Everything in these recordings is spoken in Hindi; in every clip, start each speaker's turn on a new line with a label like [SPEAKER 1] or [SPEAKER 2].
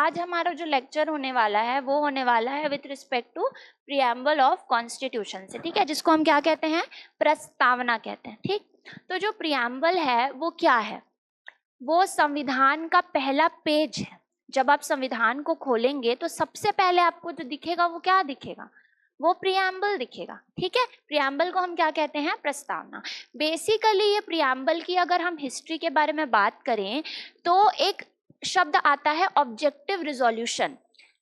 [SPEAKER 1] आज हमारा जो लेक्चर होने वाला है वो होने वाला है with respect to preamble of constitution से, ठीक है, जिसको हम क्या कहते हैं, प्रस्तावना कहते हैं। ठीक, तो जो प्रिएम्बल है वो क्या है, वो संविधान का पहला पेज है। जब आप संविधान को खोलेंगे तो सबसे पहले आपको जो दिखेगा वो क्या दिखेगा, वो प्रिएम्बल दिखेगा। ठीक है, प्रिएम्बल को हम क्या कहते हैं, प्रस्तावना। बेसिकली ये प्रिएम्बल की अगर हम हिस्ट्री के बारे में बात करें तो एक शब्द आता है ऑब्जेक्टिव रिजोल्यूशन।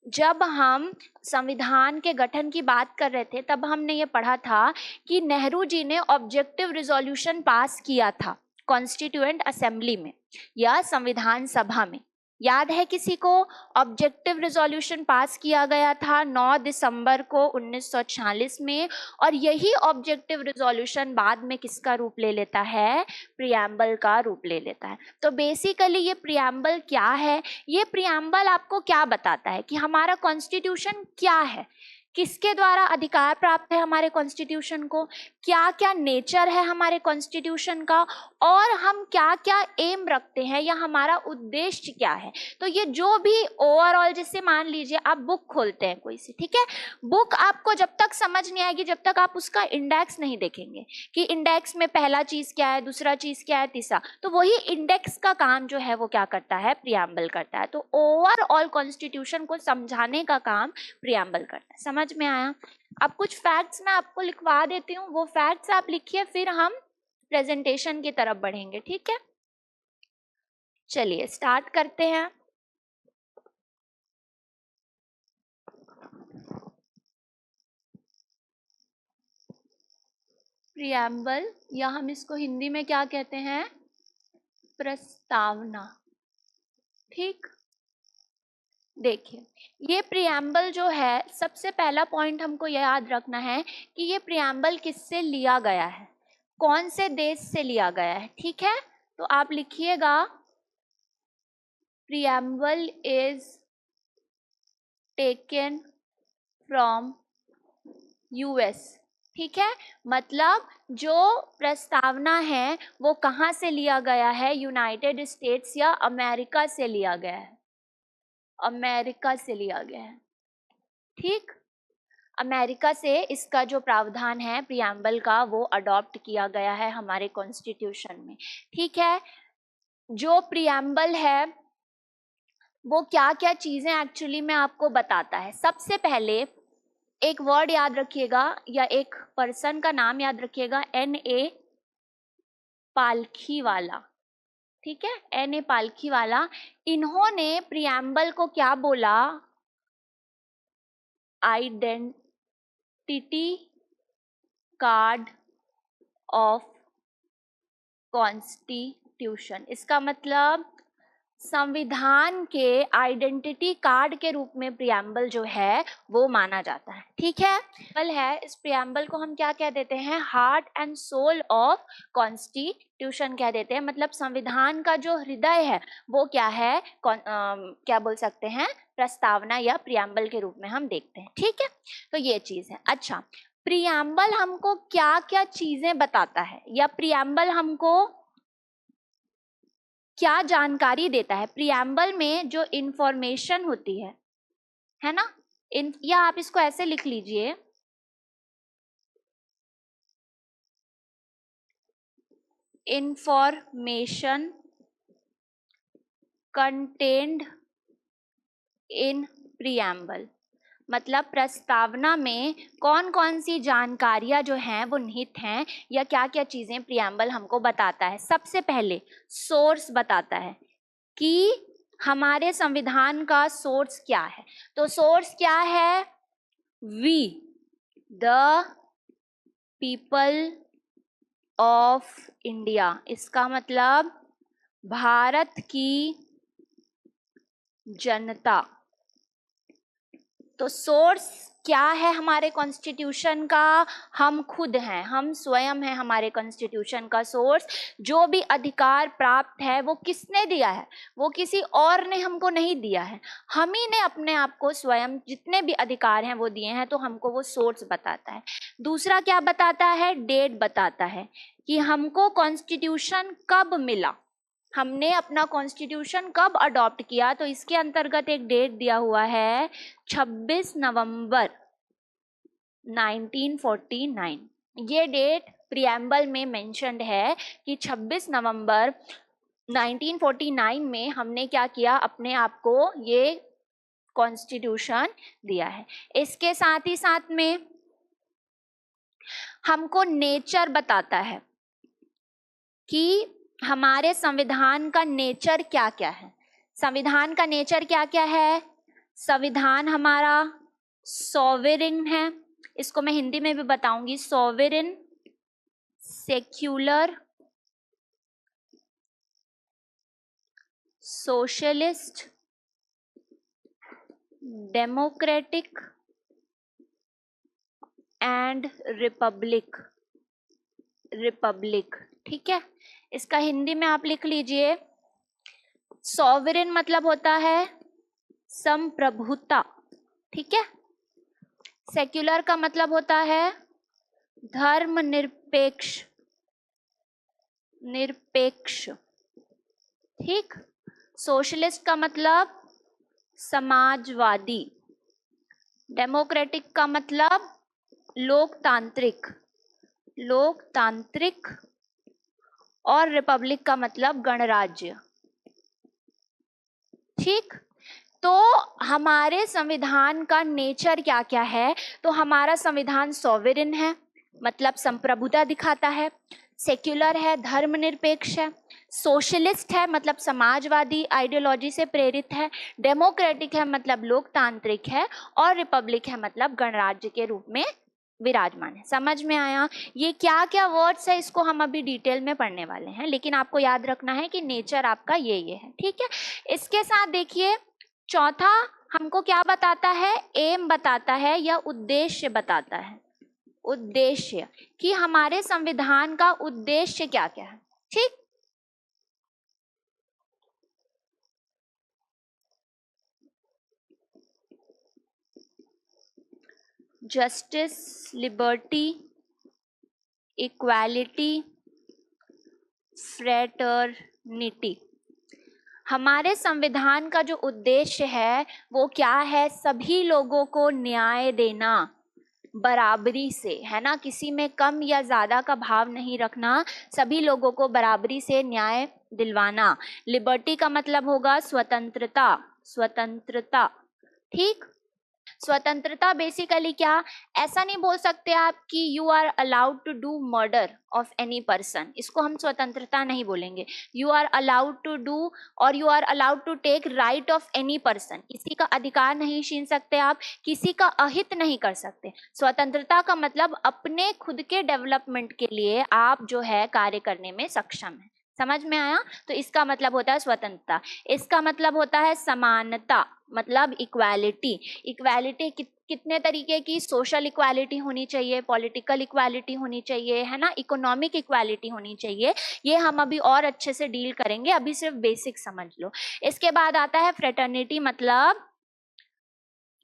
[SPEAKER 1] जब हम संविधान के गठन की बात कर रहे थे तब हमने ये पढ़ा था कि नेहरू जी ने ऑब्जेक्टिव रिजोल्यूशन पास किया था कॉन्स्टिट्यूएंट असेंबली में या संविधान सभा में। याद है किसी को, ऑब्जेक्टिव रिजोल्यूशन पास किया गया था 9 दिसंबर को 1946 में, और यही ऑब्जेक्टिव रिजोल्यूशन बाद में किसका रूप ले लेता है, प्रिएम्बल का रूप ले लेता है। तो बेसिकली ये प्रिएम्बल क्या है, ये प्रिएम्बल आपको क्या बताता है कि हमारा कॉन्स्टिट्यूशन क्या है, किसके द्वारा अधिकार प्राप्त है हमारे कॉन्स्टिट्यूशन को, क्या क्या नेचर है हमारे कॉन्स्टिट्यूशन का, और हम क्या क्या एम रखते हैं या हमारा उद्देश्य क्या है। तो ये जो भी ओवरऑल, जैसे मान लीजिए आप बुक खोलते हैं कोई सी, ठीक है, बुक आपको जब तक समझ नहीं आएगी जब तक आप उसका इंडेक्स नहीं देखेंगे कि इंडेक्स में पहला चीज क्या है, दूसरा चीज क्या है, तीसरा, तो वही इंडेक्स का काम जो है वो क्या करता है, प्रिएम्बल करता है। तो ओवरऑल कॉन्स्टिट्यूशन को समझाने का काम प्रिएम्बल करता है। समझ में आया? अब कुछ फैक्ट्स मैं आपको लिखवा देती हूँ, वो फैक्ट्स आप लिखिए, फिर हम प्रेजेंटेशन की तरफ बढ़ेंगे। ठीक है, चलिए स्टार्ट करते हैं। प्रिएम्बल, या हम इसको हिंदी में क्या कहते हैं, प्रस्तावना। ठीक, देखिए ये प्रिएम्बल जो है, सबसे पहला पॉइंट हमको यह याद रखना है कि ये प्रिएम्बल किससे लिया गया है, कौन से देश से लिया गया है। ठीक है, तो आप लिखिएगा preamble is taken from US. ठीक है, मतलब जो प्रस्तावना है वो कहाँ से लिया गया है, यूनाइटेड स्टेट्स या अमेरिका से लिया गया है, अमेरिका से लिया गया है। ठीक, अमेरिका से इसका जो प्रावधान है प्रिएम्बल का वो अडॉप्ट किया गया है हमारे कॉन्स्टिट्यूशन में। ठीक है, जो प्रिएम्बल है वो क्या क्या चीजें एक्चुअली में आपको बताता है। सबसे पहले एक वर्ड याद रखिएगा या एक पर्सन का नाम याद रखिएगा, N.A. पालखीवाला। ठीक है, N.A. पालखीवाला, इन्होंने प्रिएम्बल को क्या बोला, आइडेंटिटी कार्ड ऑफ कॉन्स्टिट्यूशन। इसका मतलब संविधान के आइडेंटिटी कार्ड के रूप में प्रिएम्बल जो है वो माना जाता है। ठीक है, इस प्रिएम्बल को हम क्या कह देते हैं, heart and soul of constitution कह देते हैं। मतलब संविधान का जो हृदय है वो क्या है, क्या बोल सकते हैं, प्रस्तावना या प्रिएम्बल के रूप में हम देखते हैं। ठीक है, तो ये चीज है। अच्छा, प्रिएम्बल हमको क्या क्या चीजें बताता है, या प्रिएम्बल हमको क्या जानकारी देता है। प्रिएम्बल में जो इंफॉर्मेशन होती है ना, या आप इसको ऐसे लिख लीजिए, इंफॉर्मेशन कंटेन्ड इन प्रिएम्बल। मतलब प्रस्तावना में कौन कौन सी जानकारियां जो हैं वो निहित हैं, या क्या क्या चीजें प्रिएम्बल हमको बताता है। सबसे पहले सोर्स बताता है कि हमारे संविधान का सोर्स क्या है। तो सोर्स क्या है, we the people of India. इसका मतलब भारत की जनता। तो सोर्स क्या है हमारे कॉन्स्टिट्यूशन का, हम खुद हैं, हम स्वयं हैं हमारे कॉन्स्टिट्यूशन का सोर्स। जो भी अधिकार प्राप्त है वो किसने दिया है, वो किसी और ने हमको नहीं दिया है, हम ही ने अपने आप को स्वयं जितने भी अधिकार हैं वो दिए हैं। तो हमको वो सोर्स बताता है। दूसरा क्या बताता है, डेट बताता है कि हमको कॉन्स्टिट्यूशन कब मिला, हमने अपना कॉन्स्टिट्यूशन कब अडॉप्ट किया, तो इसके अंतर्गत एक डेट दिया हुआ है 26 नवंबर 1949। ये डेट प्रिएम्बल में मेंशन्ड है कि 26 नवंबर 1949 में हमने क्या किया, अपने आप को ये कॉन्स्टिट्यूशन दिया है। इसके साथ ही साथ में हमको नेचर बताता है कि हमारे संविधान का नेचर क्या क्या है। संविधान का नेचर क्या क्या है? संविधान हमारा सॉवरेन है, इसको मैं हिंदी में भी बताऊंगी, sovereign, secular, socialist, democratic and Republic. ठीक है, इसका हिंदी में आप लिख लीजिए। सॉवरेन मतलब होता है संप्रभुता, ठीक है। सेक्युलर का मतलब होता है धर्मनिरपेक्ष, ठीक। सोशलिस्ट का मतलब समाजवादी, डेमोक्रेटिक का मतलब लोकतांत्रिक, और रिपब्लिक का मतलब गणराज्य, ठीक। तो हमारे संविधान का नेचर क्या क्या है? तो हमारा संविधान सॉवरेन है, मतलब संप्रभुता दिखाता है, सेक्युलर है, धर्मनिरपेक्ष है, सोशलिस्ट है, मतलब समाजवादी आइडियोलॉजी से प्रेरित है, डेमोक्रेटिक है, मतलब लोकतांत्रिक है, और रिपब्लिक है, मतलब गणराज्य के रूप में विराजमान है। समझ में आया? ये क्या क्या वर्ड्स है इसको हम अभी डिटेल में पढ़ने वाले हैं, लेकिन आपको याद रखना है कि नेचर आपका ये है, ठीक है। इसके साथ देखिए, चौथा हमको क्या बताता है? एम बताता है या उद्देश्य बताता है। उद्देश्य, कि हमारे संविधान का उद्देश्य क्या क्या है, ठीक। Justice, liberty, equality, fraternity. हमारे संविधान का जो उद्देश्य है वो क्या है? सभी लोगों को न्याय देना, बराबरी से, है ना, किसी में कम या ज्यादा का भाव नहीं रखना, सभी लोगों को बराबरी से न्याय दिलवाना। लिबर्टी का मतलब होगा स्वतंत्रता, ठीक। स्वतंत्रता बेसिकली क्या, ऐसा नहीं बोल सकते आप कि you are allowed to do murder of any person, इसको हम स्वतंत्रता नहीं बोलेंगे। You are allowed to do और you are allowed to take right of any person, किसी का अधिकार नहीं छीन सकते आप, किसी का अहित नहीं कर सकते। स्वतंत्रता का मतलब अपने खुद के डेवलपमेंट के लिए आप जो है कार्य करने में सक्षम है। समझ में आया? तो इसका मतलब होता है स्वतंत्रता। इसका मतलब होता है समानता, मतलब इक्वालिटी। इक्वालिटी कितने तरीके की? सोशल इक्वालिटी होनी चाहिए, पॉलिटिकल इक्वालिटी होनी चाहिए, है ना, इकोनॉमिक इक्वालिटी होनी चाहिए। ये हम अभी और अच्छे से डील करेंगे, अभी सिर्फ बेसिक समझ लो। इसके बाद आता है फ्रेटर्निटी, मतलब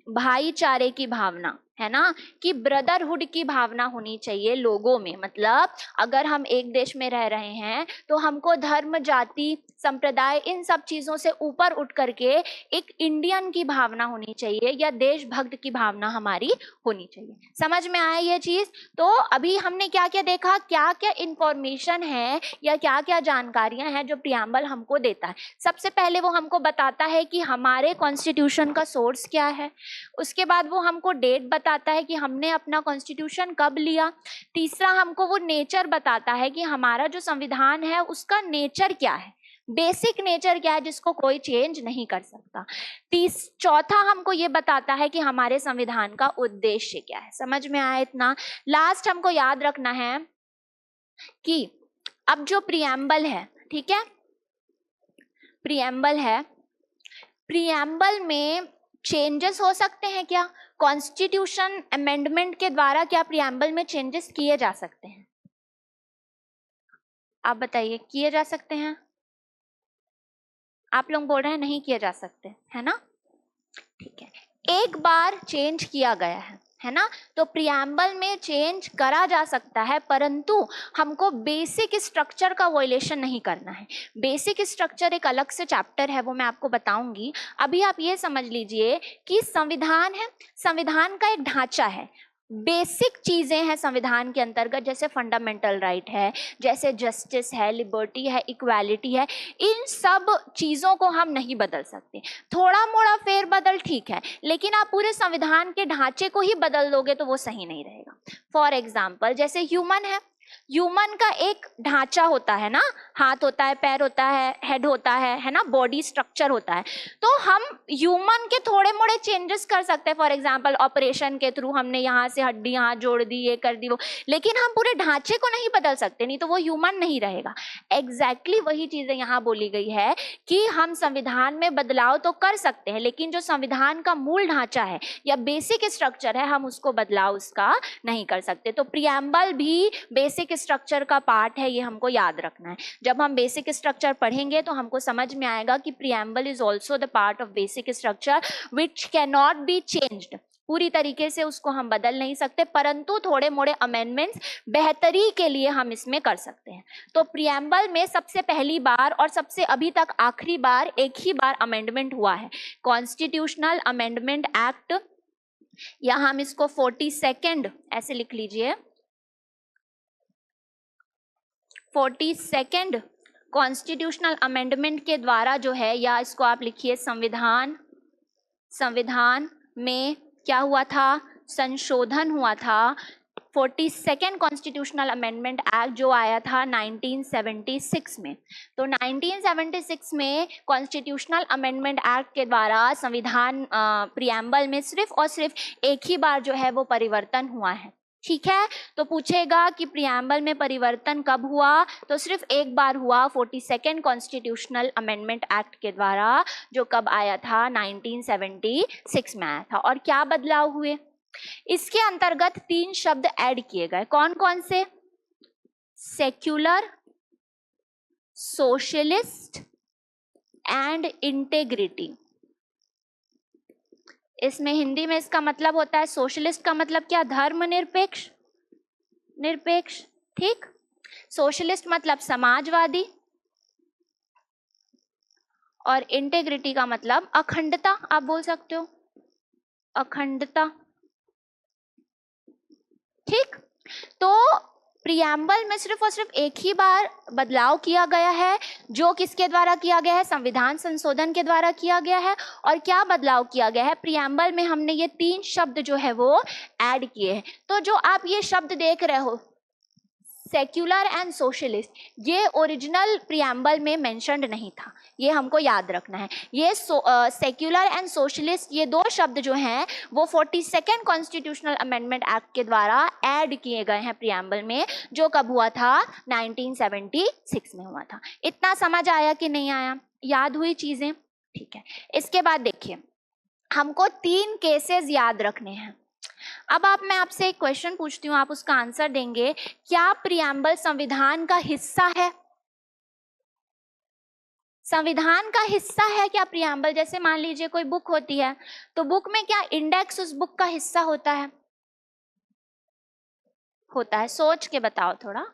[SPEAKER 1] भाईचारे की भावना, है ना, कि ब्रदरहुड की भावना होनी चाहिए लोगों में। मतलब अगर हम एक देश में रह रहे हैं तो हमको धर्म, जाति, संप्रदाय, इन सब चीजों से ऊपर उठ करके एक इंडियन की भावना होनी चाहिए, या देशभक्त की भावना हमारी होनी चाहिए। समझ में आया ये चीज? तो अभी हमने क्या क्या देखा, क्या क्या इंफॉर्मेशन है या क्या क्या जानकारियां हैं जो प्रियम्बल हमको देता है। सबसे पहले वो हमको बताता है कि हमारे कॉन्स्टिट्यूशन का सोर्स क्या है, उसके बाद वो हमको डेट बताता है कि हमने अपना कॉन्स्टिट्यूशन कब लिया, तीसरा हमको वो नेचर बताता है कि हमारा जो संविधान है उसका नेचर क्या है, बेसिक नेचर क्या है जिसको कोई चेंज नहीं कर सकता। चौथा हमको ये बताता है कि हमारे संविधान का उद्देश्य क्या है। समझ में आया इतना? लास्ट हमको याद रखना है कि अब जो प्रियम्बल है, ठीक है, प्रियम्बल है, प्रियम्बल में चेंजेस हो सकते हैं क्या? कॉन्स्टिट्यूशन अमेंडमेंट के द्वारा क्या प्रियम्बल में चेंजेस किए जा सकते हैं? आप बताइए, किए जा सकते हैं? आप लोग बोल रहे हैं नहीं किए जा सकते, है ना? ठीक है, एक बार चेंज किया गया है, है ना। तो प्रियम्बल में चेंज करा जा सकता है, परंतु हमको बेसिक स्ट्रक्चर का वॉयलेशन नहीं करना है। बेसिक स्ट्रक्चर एक अलग से चैप्टर है, वो मैं आपको बताऊंगी। अभी आप ये समझ लीजिए कि संविधान है, संविधान का एक ढांचा है, बेसिक चीजें हैं संविधान के अंतर्गत, जैसे फंडामेंटल राइट है, जैसे जस्टिस है, लिबर्टी है, इक्वालिटी है। इन सब चीजों को हम नहीं बदल सकते। थोड़ा मोड़ा फेरबदल ठीक है, लेकिन आप पूरे संविधान के ढांचे को ही बदल दोगे तो वो सही नहीं रहेगा। फॉर एग्जाम्पल जैसे ह्यूमन है, ह्यूमन का एक ढांचा होता है ना, हाथ होता है, पैर होता है, हेड होता है ना, बॉडी स्ट्रक्चर होता है। तो हम ह्यूमन के थोड़े मोड़े चेंजेस कर सकते हैं, फॉर एग्जांपल ऑपरेशन के थ्रू हमने यहाँ से हड्डी यहाँ जोड़ दी, ये कर दी वो, लेकिन हम पूरे ढांचे को नहीं बदल सकते, नहीं तो वो ह्यूमन नहीं रहेगा। एग्जैक्टली वही चीजें यहाँ बोली गई है कि हम संविधान में बदलाव तो कर सकते हैं, लेकिन जो संविधान का मूल ढांचा है या बेसिक स्ट्रक्चर है, हम उसको बदलाव उसका नहीं कर सकते। तो प्रियम्बल भी बेसिक स्ट्रक्चर का पार्ट है, ये हमको याद रखना है। जब हम बेसिक स्ट्रक्चर पढ़ेंगे तो हमको समझ में आएगा कि preamble is also the part of basic structure which can not be changed. पूरी तरीके से उसको हम बदल नहीं सकते, परंतु थोड़े मोड़े अमेंडमेंट्स बेहतरी के लिए हम इसमें कर सकते हैं। तो प्रियम्बल में सबसे पहली बार और सबसे अभी तक आखिरी बार एक ही बार अमेंडमेंट हुआ है, कॉन्स्टिट्यूशनल अमेंडमेंट एक्ट, या हम इसको 42nd ऐसे लिख लीजिए, 42nd कॉन्स्टिट्यूशनल अमेंडमेंट के द्वारा जो है, या इसको आप लिखिए संविधान में क्या हुआ था, संशोधन हुआ था। 42nd कॉन्स्टिट्यूशनल अमेंडमेंट एक्ट जो आया था 1976 में। तो 1976 में कॉन्स्टिट्यूशनल अमेंडमेंट एक्ट के द्वारा संविधान प्रियम्बल में सिर्फ और सिर्फ एक ही बार जो है वो परिवर्तन हुआ है। ठीक है, तो पूछेगा कि प्रियम्बल में परिवर्तन कब हुआ, तो सिर्फ एक बार हुआ, 42nd कॉन्स्टिट्यूशनल अमेंडमेंट एक्ट के द्वारा, जो कब आया था, 1976 में आया था। और क्या बदलाव हुए, इसके अंतर्गत 3 शब्द ऐड किए गए। कौन कौन से, सेक्युलर, सोशलिस्ट एंड इंटेग्रिटी। इसमें हिंदी में इसका मतलब होता है, सोशलिस्ट का मतलब क्या, धर्मनिरपेक्ष, निरपेक्ष, ठीक। सोशलिस्ट मतलब समाजवादी, और इंटेग्रिटी का मतलब अखंडता, आप बोल सकते हो अखंडता, ठीक। तो प्रियम्बल में सिर्फ और सिर्फ एक ही बार बदलाव किया गया है, जो किसके द्वारा किया गया है, संविधान संशोधन के द्वारा किया गया है। और क्या बदलाव किया गया है, प्रियम्बल में हमने ये 3 शब्द जो है वो ऐड किए हैं। तो जो आप ये शब्द देख रहे हो, सेक्युलर एंड सोशलिस्ट, ये ओरिजिनल प्रियम्बल में मेंशन्ड नहीं था, ये हमको याद रखना है। ये सेक्युलर एंड सोशलिस्ट, ये 2 शब्द जो हैं वो 42nd कॉन्स्टिट्यूशनल अमेंडमेंट एक्ट के द्वारा ऐड किए गए हैं प्रियम्बल में, जो कब हुआ था, 1976 में हुआ था। इतना समझ आया कि नहीं आया, याद हुई चीजें, ठीक है। इसके बाद देखिए, हमको 3 केसेस याद रखने हैं। अब मैं आपसे एक क्वेश्चन पूछती हूँ, आप उसका आंसर देंगे। क्या प्रियम्बल संविधान का हिस्सा है, संविधान का हिस्सा है क्या प्रियम्बल? जैसे मान लीजिए कोई बुक होती है, तो बुक में क्या इंडेक्स उस बुक का हिस्सा होता है? होता है, सोच के बताओ थोड़ा,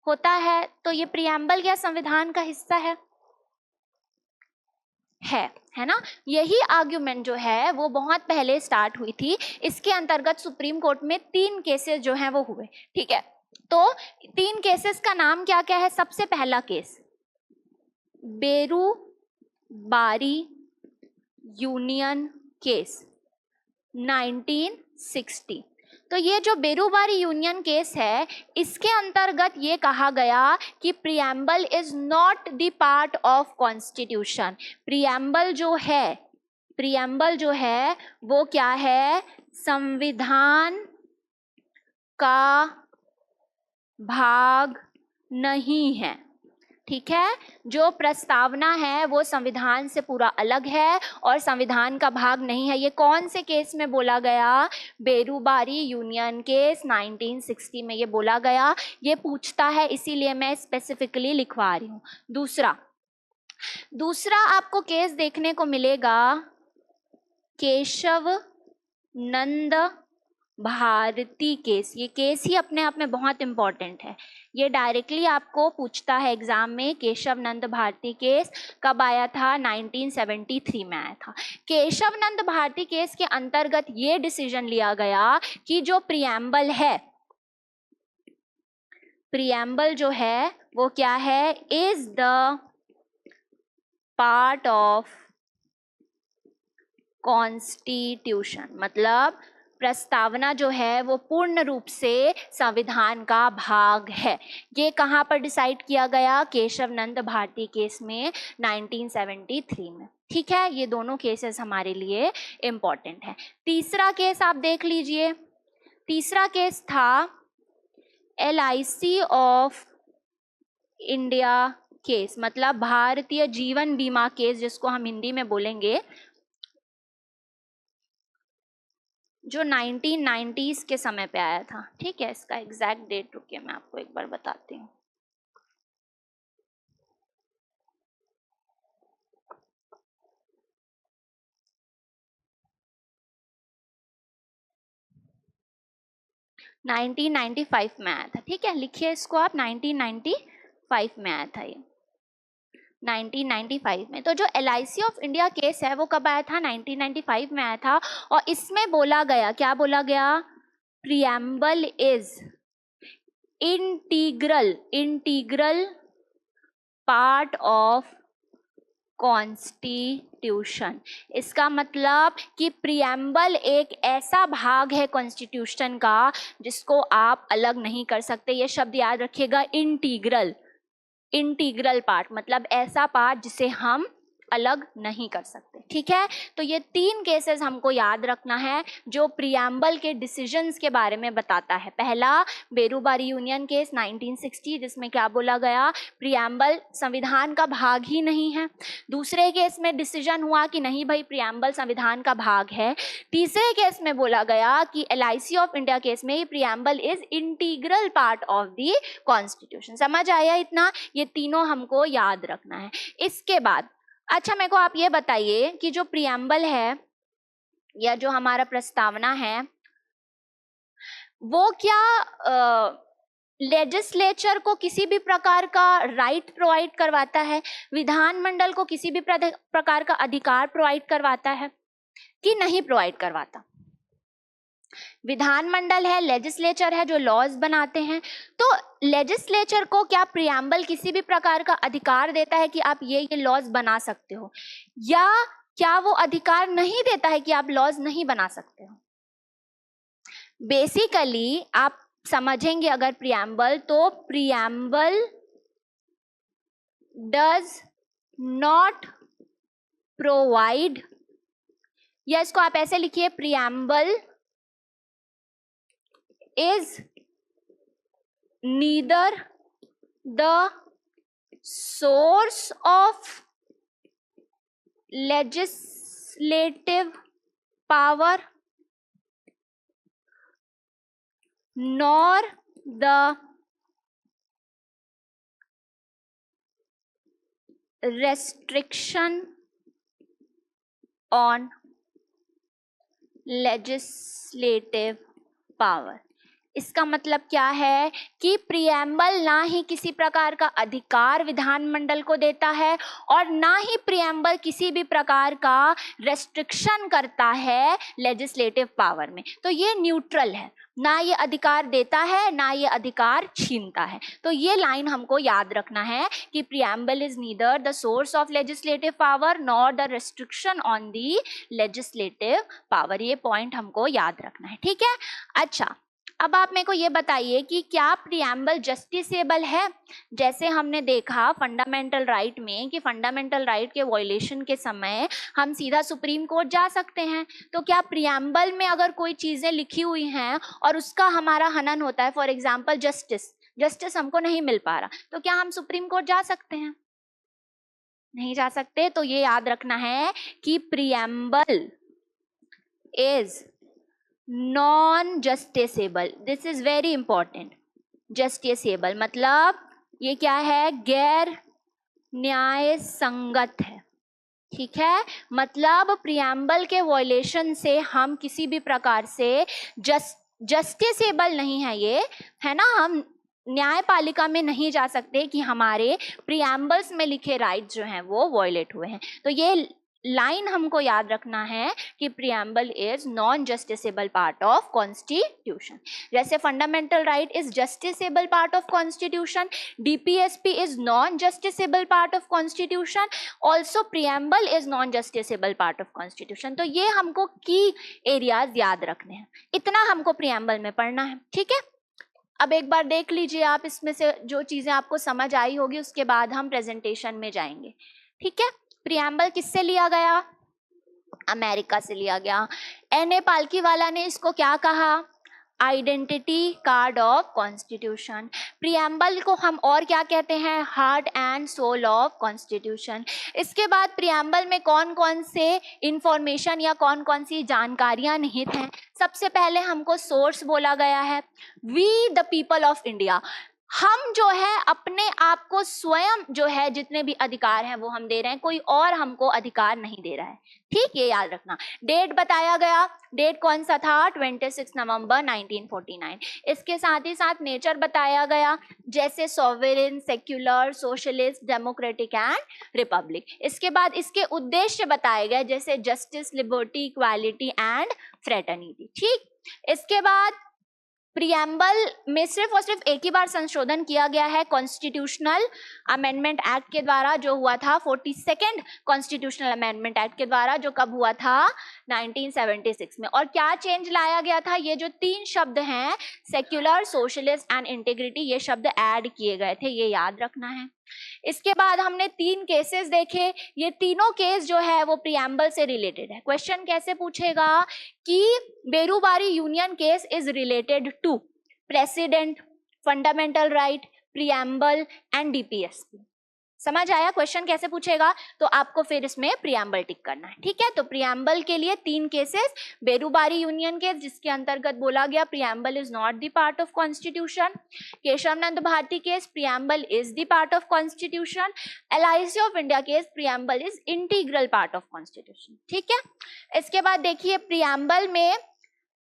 [SPEAKER 1] होता है। तो ये प्रियम्बल क्या संविधान का हिस्सा है ना। यही आर्ग्यूमेंट जो है वो बहुत पहले स्टार्ट हुई थी। इसके अंतर्गत सुप्रीम कोर्ट में 3 केसेस जो हैं वो हुए, ठीक है। तो 3 केसेस का नाम क्या क्या है? सबसे पहला केस बेरुबारी यूनियन केस 1960। तो ये जो बेरुबारी यूनियन केस है, इसके अंतर्गत ये कहा गया कि preamble is not the part of constitution. Preamble जो है वो क्या है? संविधान का भाग नहीं है, ठीक है। जो प्रस्तावना है वो संविधान से पूरा अलग है और संविधान का भाग नहीं है। ये कौन से केस में बोला गया? बेरुबारी यूनियन केस 1960 में ये बोला गया। ये पूछता है, इसीलिए मैं स्पेसिफिकली लिखवा रही हूँ। दूसरा आपको केस देखने को मिलेगा केशव नंद भारती केस, ये केस ही अपने आप में बहुत इंपॉर्टेंट है। ये डायरेक्टली आपको पूछता है एग्जाम में, केशव नंद भारती केस कब आया था? 1973 में आया था। केशव नंद भारती केस के अंतर्गत ये डिसीजन लिया गया कि जो प्रियम्बल है, प्रियम्बल जो है वो क्या है? Is the part of constitution, मतलब प्रस्तावना जो है वो पूर्ण रूप से संविधान का भाग है। ये कहाँ पर डिसाइड किया गया? केशव नंद भारती केस में 1973 में। ठीक है, ये दोनों केसेस हमारे लिए इंपॉर्टेंट है। तीसरा केस आप देख लीजिए। तीसरा केस था LIC ऑफ इंडिया केस, मतलब भारतीय जीवन बीमा केस, जिसको हम हिंदी में बोलेंगे, जो 1990s के समय पे आया था। ठीक है, इसका एग्जैक्ट डेट रुकिए मैं आपको एक बार बताती हूँ। नाइनटीन 1995 में आया था। ठीक है, लिखिए इसको आप, 1995 में आया था ये, 1995 में। तो जो LIC ऑफ इंडिया केस है वो कब आया था? 1995 में आया था। और इसमें बोला गया, क्या बोला गया? Preamble is integral part of constitution. इसका मतलब कि प्रियम्बल एक ऐसा भाग है कॉन्स्टिट्यूशन का जिसको आप अलग नहीं कर सकते। ये शब्द याद रखिएगा, इंटीग्रल पार्ट, मतलब ऐसा पार्ट जिसे हम अलग नहीं कर सकते। ठीक है, तो ये 3 केसेस हमको याद रखना है जो प्रियम्बल के डिसीजंस के बारे में बताता है। पहला बेरूबारी यूनियन केस 1960, जिसमें क्या बोला गया? प्रियम्बल संविधान का भाग ही नहीं है। दूसरे केस में डिसीजन हुआ कि नहीं भाई, प्रियम्बल संविधान का भाग है। तीसरे केस में बोला गया कि LIC ऑफ इंडिया केस में preamble is integral part of the constitution. समझ आया इतना? ये तीनों हमको याद रखना है। इसके बाद अच्छा, मेरे को आप ये बताइए कि जो प्रियम्बल है या जो हमारा प्रस्तावना है वो क्या लेजिस्लेचर को किसी भी प्रकार का राइट प्रोवाइड करवाता है? विधानमंडल को किसी भी प्रकार का अधिकार प्रोवाइड करवाता है कि नहीं प्रोवाइड करवाता? विधानमंडल है, लेजिस्लेचर है जो लॉज बनाते हैं। तो लेजिस्लेचर को क्या प्रियम्बल किसी भी प्रकार का अधिकार देता है कि आप ये लॉज बना सकते हो, या क्या वो अधिकार नहीं देता है कि आप लॉज नहीं बना सकते हो? बेसिकली आप समझेंगे अगर प्रियम्बल, तो प्रियम्बल डज नॉट प्रोवाइड, या इसको आप ऐसे लिखिए, preamble is neither the source of legislative power nor the restriction on legislative power। इसका मतलब क्या है कि प्रियम्बल ना ही किसी प्रकार का अधिकार विधानमंडल को देता है और ना ही प्रियम्बल किसी भी प्रकार का रेस्ट्रिक्शन करता है लेजिस्लेटिव पावर में। तो ये न्यूट्रल है, ना ये अधिकार देता है ना ये अधिकार छीनता है। तो ये लाइन हमको याद रखना है कि preamble is neither the source of legislative power nor the restriction on the legislative power. ये पॉइंट हमको याद रखना है। ठीक है, अच्छा अब आप मेरे को ये बताइए कि क्या प्रियम्बल जस्टिसेबल है? जैसे हमने देखा फंडामेंटल राइट में कि फंडामेंटल राइट के वायलेशन के समय हम सीधा सुप्रीम कोर्ट जा सकते हैं। तो क्या प्रियम्बल में अगर कोई चीजें लिखी हुई हैं और उसका हमारा हनन होता है, फॉर एग्जाम्पल जस्टिस हमको नहीं मिल पा रहा, तो क्या हम सुप्रीम कोर्ट जा सकते हैं? नहीं जा सकते। तो ये याद रखना है कि preamble is non justiciable. This is very important. Justiciable मतलब ये क्या है? गैर न्याय संगत है। ठीक है, मतलब प्रियम्बल के वायलेशन से हम किसी भी प्रकार से जस्टिसेबल नहीं है ये, है ना, हम न्यायपालिका में नहीं जा सकते कि हमारे प्रियम्बल्स में लिखे राइट्स जो हैं वो वॉयलेट हुए हैं। तो ये लाइन हमको याद रखना है कि preamble is non justiciable part of constitution. जैसे fundamental right is justiciable part of constitution, DPSP is non justiciable part of constitution, also preamble is non justiciable part of constitution. तो ये हमको की एरियाज याद रखने हैं, इतना हमको प्रियम्बल में पढ़ना है, ठीक है। अब एक बार देख लीजिए आप, इसमें से जो चीजें आपको समझ आई होगी उसके बाद हम प्रेजेंटेशन में जाएंगे, ठीक है। प्रियम्बल किससे लिया गया? अमेरिका से लिया गया। एन.ए. पालकीवाला ने इसको क्या कहा? Identity card of constitution. Preamble को हम और क्या कहते हैं? Heart and soul of constitution. इसके बाद प्रियम्बल में कौन कौन से इंफॉर्मेशन या कौन कौन सी जानकारियां निहित हैं? सबसे पहले हमको सोर्स बोला गया है, we the people of India. हम जो है अपने आप को स्वयं जो है जितने भी अधिकार हैं वो हम दे रहे हैं, कोई और हमको अधिकार नहीं दे रहा है, ठीक, ये याद रखना। डेट बताया गया, डेट कौन सा था? 26 नवंबर 1949। इसके साथ ही साथ नेचर बताया गया, जैसे sovereign, secular, socialist, democratic and Republic. इसके बाद इसके उद्देश्य बताए गए, जैसे justice, liberty, equality and fraternity, ठीक। इसके बाद प्रियम्बल में सिर्फ और सिर्फ एक ही बार संशोधन किया गया है, कॉन्स्टिट्यूशनल अमेंडमेंट एक्ट के द्वारा, जो हुआ था 42nd कॉन्स्टिट्यूशनल अमेंडमेंट एक्ट के द्वारा, जो कब हुआ था? 1976 में। और क्या चेंज लाया गया था? ये जो 3 शब्द हैं, सेक्युलर, सोशलिस्ट एंड इंटीग्रिटी, ये शब्द ऐड किए गए थे, ये याद रखना है। इसके बाद हमने 3 केसेस देखे, ये तीनों केस जो है वो प्रियम्बल से रिलेटेड है। क्वेश्चन कैसे पूछेगा कि Berubari union case is related to president, fundamental right, preamble and DPSP. समझ आया क्वेश्चन कैसे पूछेगा? तो आपको फिर इसमें प्रियम्बल टिक करना है, ठीक है। तो प्रियम्बल के लिए 3 केसेस, बेरूबारी यूनियन केस जिसके अंतर्गत बोला गया preamble is not the part of constitution, Kesavananda Bharati case, preamble is the part of constitution, LIC of India case, preamble is integral part of constitution, ठीक है। इसके बाद देखिए, प्रियम्बल में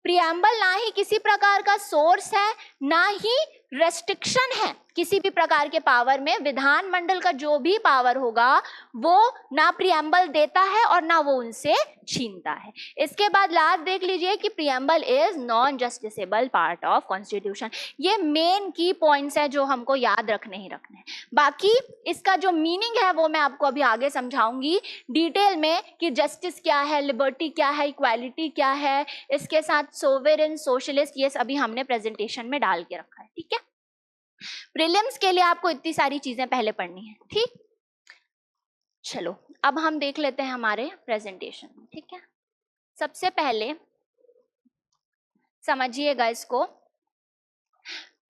[SPEAKER 1] प्रियम्बल ना ही किसी प्रकार का सोर्स है, ना ही रेस्ट्रिक्शन है किसी भी प्रकार के पावर में। विधानमंडल का जो भी पावर होगा वो ना प्रियम्बल देता है और ना वो उनसे छीनता है। इसके बाद लास्ट देख लीजिए कि preamble is non justiciable part of constitution. ये मेन की पॉइंट्स है जो हमको याद रखने ही रखने हैं। बाकी इसका जो मीनिंग है वो मैं आपको अभी आगे समझाऊंगी डिटेल में कि जस्टिस क्या है, लिबर्टी क्या है, इक्वालिटी क्या है, इसके साथ सोवेरेन, सोशलिस्ट, ये सभी हमने प्रेजेंटेशन में डाल के रखा है, ठीक है। प्रीलिम्स के लिए आपको इतनी सारी चीजें पहले पढ़नी है, ठीक। चलो अब हम देख लेते हैं हमारे प्रेजेंटेशन में, ठीक है। सबसे पहले समझिएगा इसको,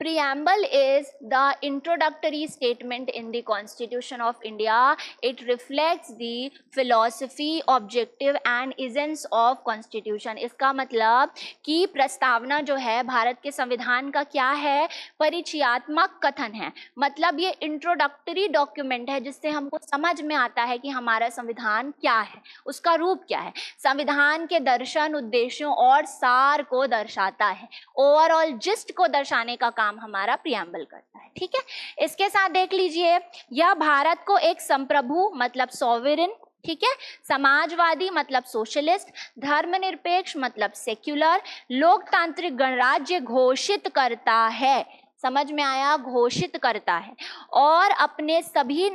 [SPEAKER 1] Preamble is the introductory statement in the Constitution of India. It reflects the philosophy, objective and essence of Constitution. इसका मतलब कि प्रस्तावना जो है भारत के संविधान का क्या है? परिचयात्मक कथन है। मतलब ये इंट्रोडक्टरी डॉक्यूमेंट है जिससे हमको समझ में आता है कि हमारा संविधान क्या है, उसका रूप क्या है। संविधान के दर्शन, उद्देश्यों और सार को दर्शाता है। ओवरऑल जिस्ट को दर्शाने का काम हमारा प्रियम्बल करता है, ठीक है। इसके साथ देख लीजिए, यह भारत को एक संप्रभु मतलब सॉवरेन, ठीक है, समाजवादी मतलब सोशलिस्ट, धर्मनिरपेक्ष मतलब सेक्युलर, लोकतांत्रिक गणराज्य घोषित करता है। समझ में आया? घोषित करता है। और अपने सभी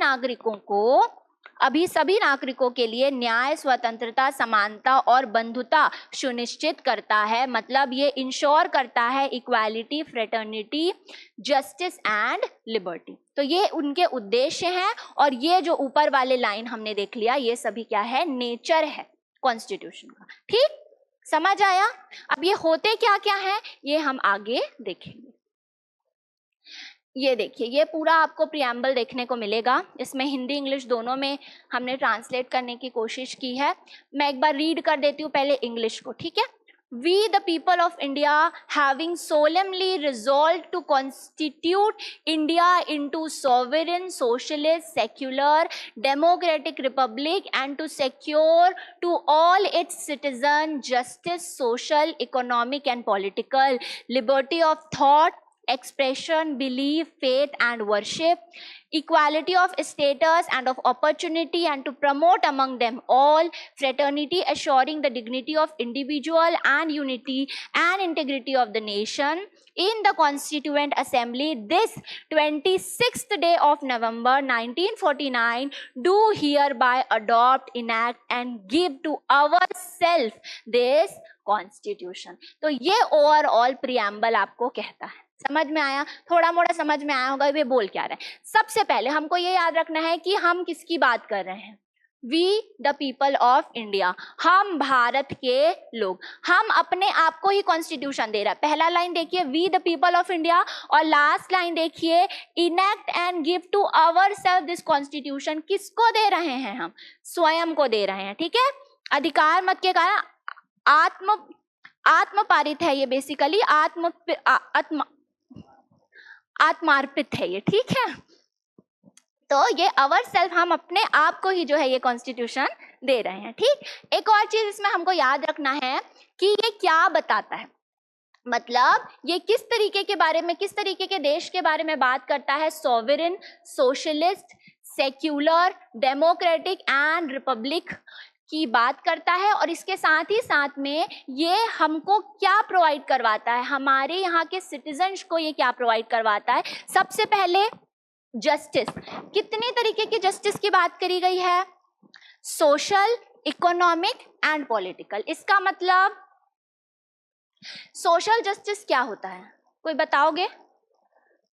[SPEAKER 1] नागरिकों के लिए न्याय, स्वतंत्रता, समानता और बंधुता सुनिश्चित करता है। मतलब ये इंश्योर करता है equality, fraternity, justice and liberty. तो ये उनके उद्देश्य हैं। और ये जो ऊपर वाले लाइन हमने देख लिया, ये सभी क्या है? नेचर है कॉन्स्टिट्यूशन का, ठीक। समझ आया? अब ये होते क्या क्या है ये हम आगे देखेंगे। ये देखिए, ये पूरा आपको प्रियम्बल देखने को मिलेगा। इसमें हिंदी इंग्लिश दोनों में हमने ट्रांसलेट करने की कोशिश की है। मैं एक बार रीड कर देती हूँ पहले इंग्लिश को, ठीक है। We, the people of India, having solemnly resolved to constitute India into sovereign, socialist, secular, democratic republic, and to secure to all its citizens justice, social, economic, and political liberty of thought, expression, belief, faith, and worship, equality of status and of opportunity, and to promote among them all fraternity, assuring the dignity of individual and unity and integrity of the nation. In the Constituent Assembly, this 26th day of November 1949, do hereby adopt, enact, and give to ourselves this Constitution. तो ये ओवरऑल प्रियम्बल आपको कहता है। समझ में आया? थोड़ा मोड़ा समझ में आया होगा वे बोल क्या रहे हैं। सबसे पहले हमको ये याद रखना है कि हम किसकी बात कर रहे हैं। We the people of India, हम भारत के लोग, हम अपने आप को ही कॉन्स्टिट्यूशन दे रहा है। पहला लाइन देखिए, we the people of India, और लास्ट लाइन देखिए, enact and give to ourselves this constitution. किसको दे रहे हैं? हम स्वयं को दे रहे हैं। ठीक है, अधिकार मत के कारण आत्मपारित है ये, बेसिकली आत्मार्पित है ये। ठीक है, तो ये अवर सेल्फ, हम अपने आप को ही जो है ये कॉन्स्टिट्यूशन दे रहे हैं। ठीक, एक और चीज इसमें हमको याद रखना है कि ये क्या बताता है, मतलब ये किस तरीके के बारे में, किस तरीके के देश के बारे में बात करता है। Sovereign, socialist, secular, democratic and Republic की बात करता है। और इसके साथ ही साथ में ये हमको क्या प्रोवाइड करवाता है, हमारे यहाँ के सिटीजन्स को ये क्या प्रोवाइड करवाता है। सबसे पहले जस्टिस, कितने तरीके की जस्टिस की बात करी गई है? Social, economic and political. इसका मतलब सोशल जस्टिस क्या होता है, कोई बताओगे?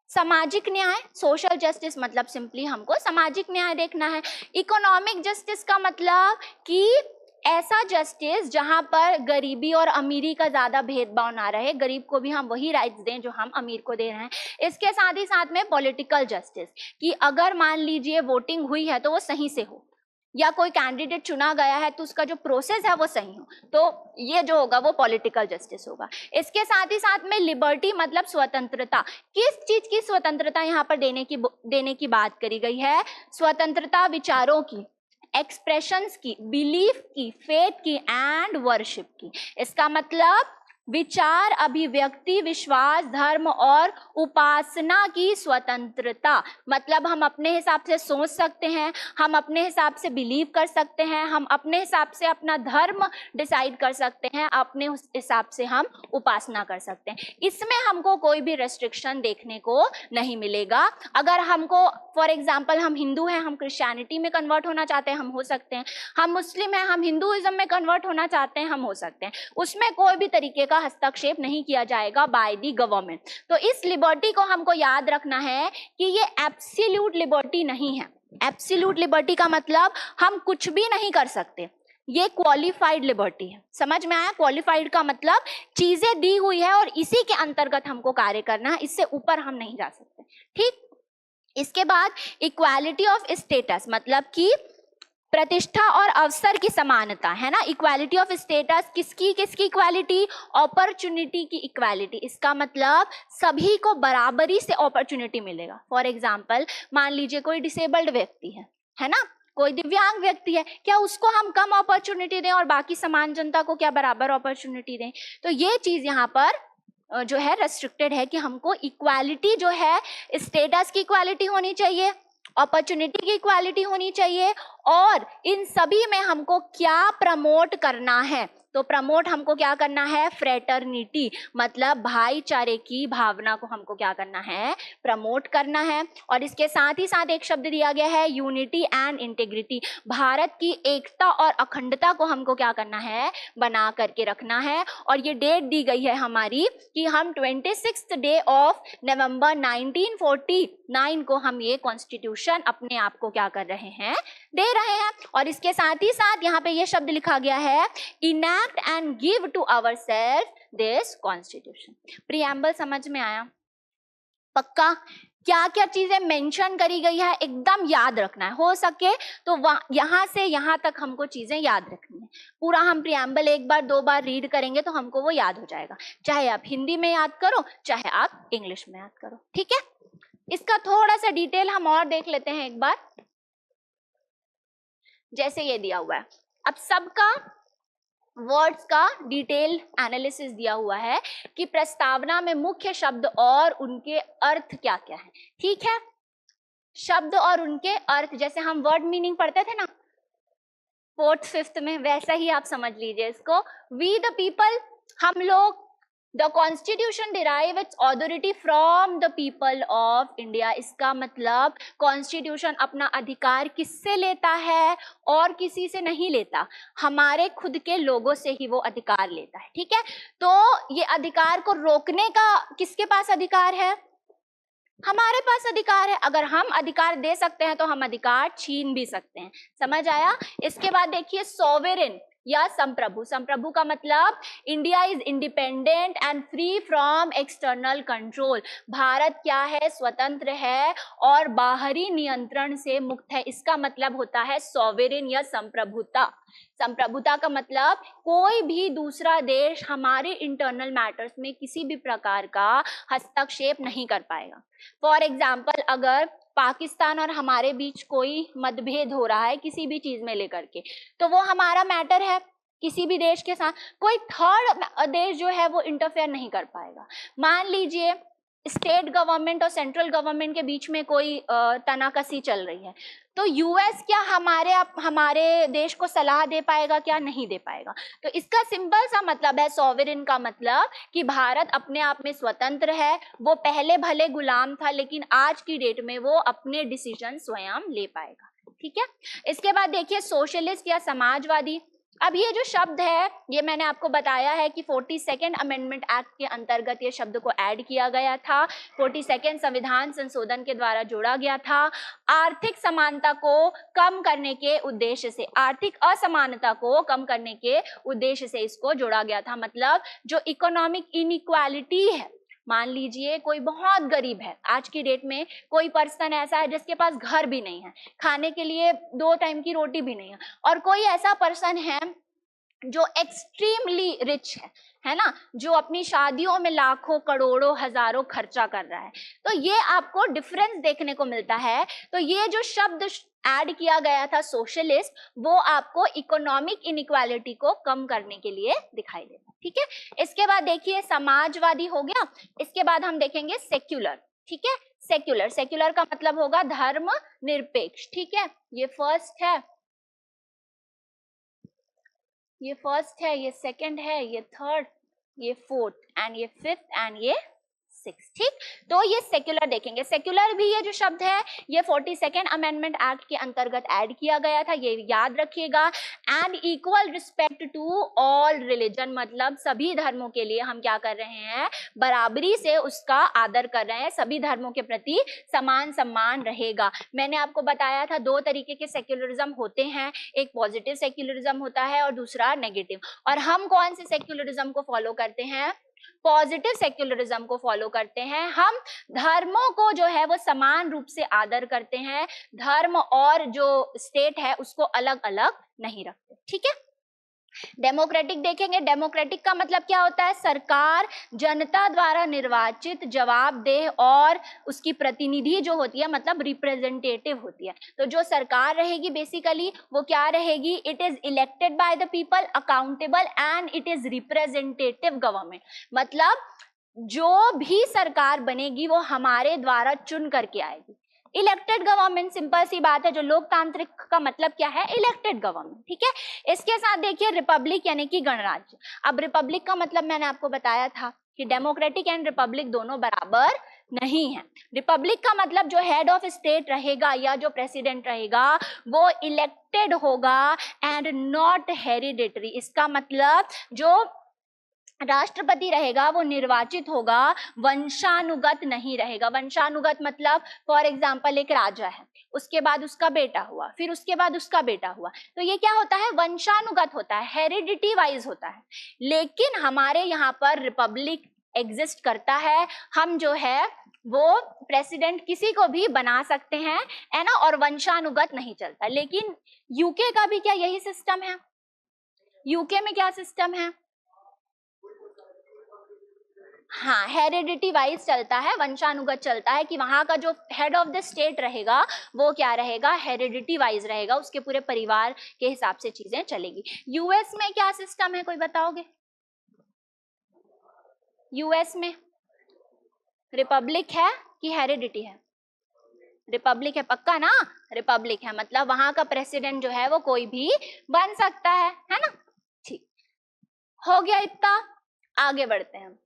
[SPEAKER 1] सामाजिक न्याय। सोशल जस्टिस मतलब सिंपली हमको सामाजिक न्याय देखना है। इकोनॉमिक जस्टिस का मतलब कि ऐसा जस्टिस जहां पर गरीबी और अमीरी का ज्यादा भेदभाव ना रहे, गरीब को भी हम वही राइट्स दें जो हम अमीर को दे रहे हैं। इसके साथ ही साथ में पॉलिटिकल जस्टिस, कि अगर मान लीजिए वोटिंग हुई है तो वो सही से हो, या कोई कैंडिडेट चुना गया है तो उसका जो प्रोसेस है वो सही हो, तो ये जो होगा वो पॉलिटिकल जस्टिस होगा। इसके साथ ही साथ में लिबर्टी मतलब स्वतंत्रता। किस चीज की स्वतंत्रता यहाँ पर देने की बात करी गई है? स्वतंत्रता विचारों की, एक्सप्रेशंस की, बिलीफ की, फेथ की एंड वर्शिप की। इसका मतलब विचार, अभिव्यक्ति, विश्वास, धर्म और उपासना की स्वतंत्रता। मतलब हम अपने हिसाब से सोच सकते हैं, हम अपने हिसाब से बिलीव कर सकते हैं, हम अपने हिसाब से अपना धर्म डिसाइड कर सकते हैं, अपने हिसाब से हम उपासना कर सकते हैं। इसमें हमको कोई भी रेस्ट्रिक्शन देखने को नहीं मिलेगा। अगर हमको फॉर एग्जाम्पल हम हिंदू हैं, हम क्रिश्चियनिटी में कन्वर्ट होना चाहते हैं, हम हो सकते हैं। हम मुस्लिम हैं, हम हिंदुइज्म में कन्वर्ट होना चाहते हैं, हम हो सकते हैं। उसमें कोई भी तरीके का हस्तक्षेप नहीं किया जाएगा बाय द गवर्नमेंट। तो इस लिबर्टी को हमको याद रखना है कि ये एब्सोल्यूट लिबर्टी नहीं है। एब्सोल्यूट लिबर्टी का मतलब हम कुछ भी नहीं कर सकते, ये क्वालिफाइड लिबर्टी है। समझ में आया? क्वालिफाइड का मतलब चीजें दी हुई है और इसी के अंतर्गत हमको कार्य करना है, इससे ऊपर हम नहीं जा सकते। ठीक, इसके बाद इक्वालिटी ऑफ स्टेटस, मतलब कि प्रतिष्ठा और अवसर की समानता, है ना। इक्वालिटी ऑफ स्टेटस, किसकी किसकी इक्वालिटी? अपॉर्चुनिटी की इक्वालिटी। इसका मतलब सभी को बराबरी से अपॉर्चुनिटी मिलेगा। फॉर एग्जाम्पल मान लीजिए कोई डिसेबल्ड व्यक्ति है ना, कोई दिव्यांग व्यक्ति है, क्या उसको हम कम अपॉर्चुनिटी दें और बाकी समान जनता को क्या बराबर अपॉर्चुनिटी दें? तो ये चीज यहाँ पर जो है रेस्ट्रिक्टेड है कि हमको इक्वालिटी जो है, स्टेटस की इक्वालिटी होनी चाहिए, अपॉर्चुनिटी की इक्वालिटी होनी चाहिए, और इन सभी में हमको क्या प्रमोट करना है? तो प्रमोट हमको क्या करना है? फ्रेटर्निटी, मतलब भाईचारे की भावना को हमको क्या करना है? प्रमोट करना है। और इसके साथ ही साथ एक शब्द दिया गया है यूनिटी एंड इंटेग्रिटी। भारत की एकता और अखंडता को हमको क्या करना है? बना करके रखना है। और ये डेट दी गई है हमारी कि हम 26 डे ऑफ नवंबर 1949 को हम ये कॉन्स्टिट्यूशन अपने आप को क्या कर रहे हैं? दे रहे हैं। और इसके साथ ही साथ यहाँ पे ये शब्द लिखा गया है, enact and give to ourselves this constitution। Preamble समझ में आया? पक्का? क्या क्या चीजें मेंशन करी गई है एकदम याद रखना है, हो सके तो यहाँ से यहाँ तक हमको चीजें याद रखनी है। पूरा हम प्रियम्बल एक बार दो बार रीड करेंगे तो हमको वो याद हो जाएगा, चाहे आप हिंदी में याद करो चाहे आप इंग्लिश में याद करो, ठीक है। इसका थोड़ा सा डिटेल हम और देख लेते हैं एक बार। जैसे ये दिया हुआ है, अब सबका वर्ड्स का डिटेल एनालिसिस दिया हुआ है कि प्रस्तावना में मुख्य शब्द और उनके अर्थ क्या क्या है, ठीक है। शब्द और उनके अर्थ, जैसे हम वर्ड मीनिंग पढ़ते थे ना 4th 5th में, वैसा ही आप समझ लीजिए इसको। वी द पीपल, हम लोग। The constitution derive it's authority from the people of India, इसका मतलब कॉन्स्टिट्यूशन अपना अधिकार किससे लेता है और किसी से नहीं लेता, हमारे खुद के लोगों से ही वो अधिकार लेता है, ठीक है। तो ये अधिकार को रोकने का किसके पास अधिकार है, हमारे पास अधिकार है। अगर हम अधिकार दे सकते हैं तो हम अधिकार छीन भी सकते हैं, समझ आया। इसके बाद देखिए सॉवेरेन या संप्रभु, संप्रभु का मतलब India is independent and free from external control, Bharat क्या है, स्वतंत्र है और बाहरी नियंत्रण से मुक्त है, इसका मतलब होता है सॉवेरेन या संप्रभुता। संप्रभुता का मतलब कोई भी दूसरा देश हमारे इंटरनल मैटर्स में किसी भी प्रकार का हस्तक्षेप नहीं कर पाएगा। फॉर एग्जाम्पल, अगर पाकिस्तान और हमारे बीच कोई मतभेद हो रहा है किसी भी चीज में लेकर के, तो वो हमारा मैटर है, किसी भी देश के साथ कोई थर्ड देश जो है वो इंटरफेयर नहीं कर पाएगा। मान लीजिए स्टेट गवर्नमेंट और सेंट्रल गवर्नमेंट के बीच में कोई तनाकसी चल रही है, तो यूएस क्या हमारे देश को सलाह दे पाएगा, क्या नहीं दे पाएगा। तो इसका सिंपल सा मतलब है सॉवेरेन का मतलब कि भारत अपने आप में स्वतंत्र है, वो पहले भले गुलाम था लेकिन आज की डेट में वो अपने डिसीजन स्वयं ले पाएगा, ठीक है। इसके बाद देखिए सोशलिस्ट या समाजवादी। अब ये जो शब्द है ये मैंने आपको बताया है कि 42nd अमेंडमेंट एक्ट के अंतर्गत ये शब्द को ऐड किया गया था, 42nd संविधान संशोधन के द्वारा जोड़ा गया था। आर्थिक समानता को कम करने के उद्देश्य से, आर्थिक असमानता को कम करने के उद्देश्य से इसको जोड़ा गया था। मतलब जो इकोनॉमिक इनइक्वालिटी है, मान लीजिए कोई बहुत गरीब है, आज की डेट में कोई पर्सन ऐसा है जिसके पास घर भी नहीं है, खाने के लिए 2 टाइम की रोटी भी नहीं है, और कोई ऐसा पर्सन है जो एक्सट्रीमली रिच है ना, जो अपनी शादियों में लाखों करोड़ों हजारों खर्चा कर रहा है, तो ये आपको डिफरेंस देखने को मिलता है। तो ये जो शब्द ऐड किया गया था सोशलिस्ट, वो आपको इकोनॉमिक इनइक्वालिटी को कम करने के लिए दिखाई देता, ठीक है। इसके बाद देखिए समाजवादी हो गया। इसके बाद हम देखेंगे सेक्युलर, ठीक है। सेक्युलर, सेक्युलर का मतलब होगा धर्म निरपेक्ष, ठीक है। ये फर्स्ट है, ये फर्स्ट है, ये सेकंड है, ये थर्ड, ये फोर्थ एंड ये फिफ्थ एंड ये 6, ठीक। तो ये सेक्युलर देखेंगे। सेक्युलर भी ये जो शब्द है ये 42nd अमेंडमेंट एक्ट के अंतर्गत ऐड किया गया था, ये याद रखिएगा। And equal respect to all religion, मतलब सभी धर्मों के लिए हम क्या कर रहे हैं, बराबरी से उसका आदर कर रहे हैं, सभी धर्मों के प्रति समान सम्मान रहेगा। मैंने आपको बताया था 2 तरीके के सेक्युलरिज्म होते हैं, एक पॉजिटिव सेक्युलरिज्म होता है और दूसरा नेगेटिव। और हम कौन से सेक्युलरिज्म को फॉलो करते हैं, पॉजिटिव सेक्युलरिज्म को फॉलो करते हैं। हम धर्मों को जो है वो समान रूप से आदर करते हैं, धर्म और जो स्टेट है उसको अलग अलग नहीं रखते, ठीक है। डेमोक्रेटिक देखेंगे। डेमोक्रेटिक का मतलब क्या होता है, सरकार जनता द्वारा निर्वाचित, जवाबदेह और उसकी प्रतिनिधि जो होती है मतलब रिप्रेजेंटेटिव होती है। तो जो सरकार रहेगी बेसिकली वो क्या रहेगी, it is elected by the people, accountable and it is representative government. मतलब जो भी सरकार बनेगी वो हमारे द्वारा चुन करके आएगी। इलेक्टेड गवर्नमेंट, सिंपल सी बात है, जो लोकतांत्रिक का मतलब क्या है, इलेक्टेड गवर्नमेंट, ठीक है। इसके साथ देखिए रिपब्लिक यानी कि गणराज्य। अब रिपब्लिक का मतलब मैंने आपको बताया था कि डेमोक्रेटिक एंड रिपब्लिक दोनों बराबर नहीं है। रिपब्लिक का मतलब जो हेड ऑफ स्टेट रहेगा या जो प्रेसिडेंट रहेगा वो इलेक्टेड होगा एंड नॉट हेरिडेटरी। इसका मतलब जो राष्ट्रपति रहेगा वो निर्वाचित होगा, वंशानुगत नहीं रहेगा। वंशानुगत मतलब फॉर एग्जाम्पल एक राजा है, उसके बाद उसका बेटा हुआ, फिर उसके बाद उसका बेटा हुआ, तो ये क्या होता है, वंशानुगत होता है, हेरिडिटी वाइज होता है। लेकिन हमारे यहाँ पर रिपब्लिक एग्जिस्ट करता है, हम जो है वो प्रेसिडेंट किसी को भी बना सकते हैं, है ना, और वंशानुगत नहीं चलता। लेकिन यूके का भी क्या यही सिस्टम है, यूके में क्या सिस्टम है? हाँ, हेरिडिटी वाइज चलता है, वंशानुगत चलता है कि वहां का जो हेड ऑफ द स्टेट रहेगा वो क्या रहेगा, हेरिडिटी वाइज रहेगा, उसके पूरे परिवार के हिसाब से चीजें चलेगी। यूएस में क्या सिस्टम है, कोई बताओगे? यूएस में रिपब्लिक है कि हेरिडिटी है? रिपब्लिक है, पक्का ना? रिपब्लिक है, मतलब वहां का प्रेसिडेंट जो है वो कोई भी बन सकता है ना? ठीक, हो गया इतना, आगे बढ़ते हैं।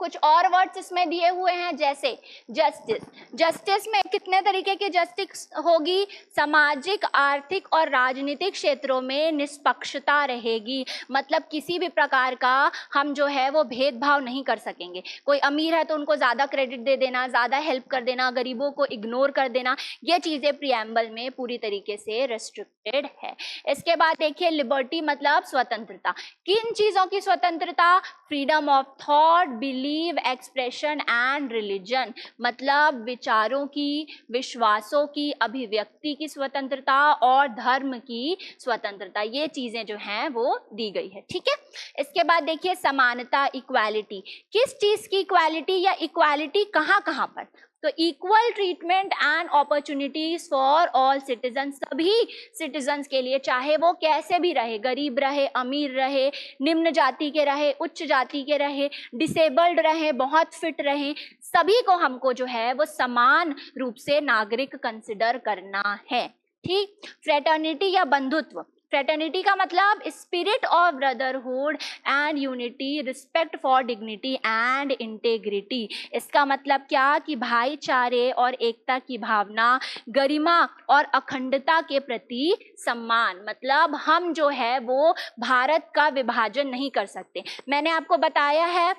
[SPEAKER 1] कुछ और वर्ड्स इसमें दिए हुए हैं, जैसे जस्टिस। जस्टिस में कितने तरीके की जस्टिस होगी? सामाजिक, आर्थिक और राजनीतिक क्षेत्रों में निष्पक्षता रहेगी, मतलब किसी भी प्रकार का हम जो है वो भेदभाव नहीं कर सकेंगे। कोई अमीर है तो उनको ज्यादा क्रेडिट दे देना, ज्यादा हेल्प कर देना, गरीबों को इग्नोर कर देना, ये चीजें प्रीएम्बल में पूरी तरीके से रेस्ट्रिक्टेड है। इसके बाद देखिए लिबर्टी मतलब स्वतंत्रता। किन चीजों की स्वतंत्रता? Freedom of thought, believe, expression and religion, मतलब विचारों की, विश्वासों की, अभिव्यक्ति की स्वतंत्रता और धर्म की स्वतंत्रता, ये चीजें जो हैं वो दी गई है। ठीक है, इसके बाद देखिए समानता, इक्वालिटी। किस चीज की इक्वालिटी या इक्वालिटी कहाँ कहाँ पर? तो equal treatment and opportunities for all citizen, सभी सिटीजन्स के लिए, चाहे वो कैसे भी रहे, गरीब रहे, अमीर रहे, निम्न जाति के रहे, उच्च जाति के रहे, डिसेबल्ड रहे, बहुत फिट रहे, सभी को हमको जो है वो समान रूप से नागरिक कंसिडर करना है। ठीक, फ्रेटर्निटी या बंधुत्व। फ्रेटर्निटी का मतलब spirit of brotherhood and unity, respect for dignity and integrity. इसका मतलब क्या कि भाईचारे और एकता की भावना, गरिमा और अखंडता के प्रति सम्मान, मतलब हम जो है वो भारत का विभाजन नहीं कर सकते। मैंने आपको बताया है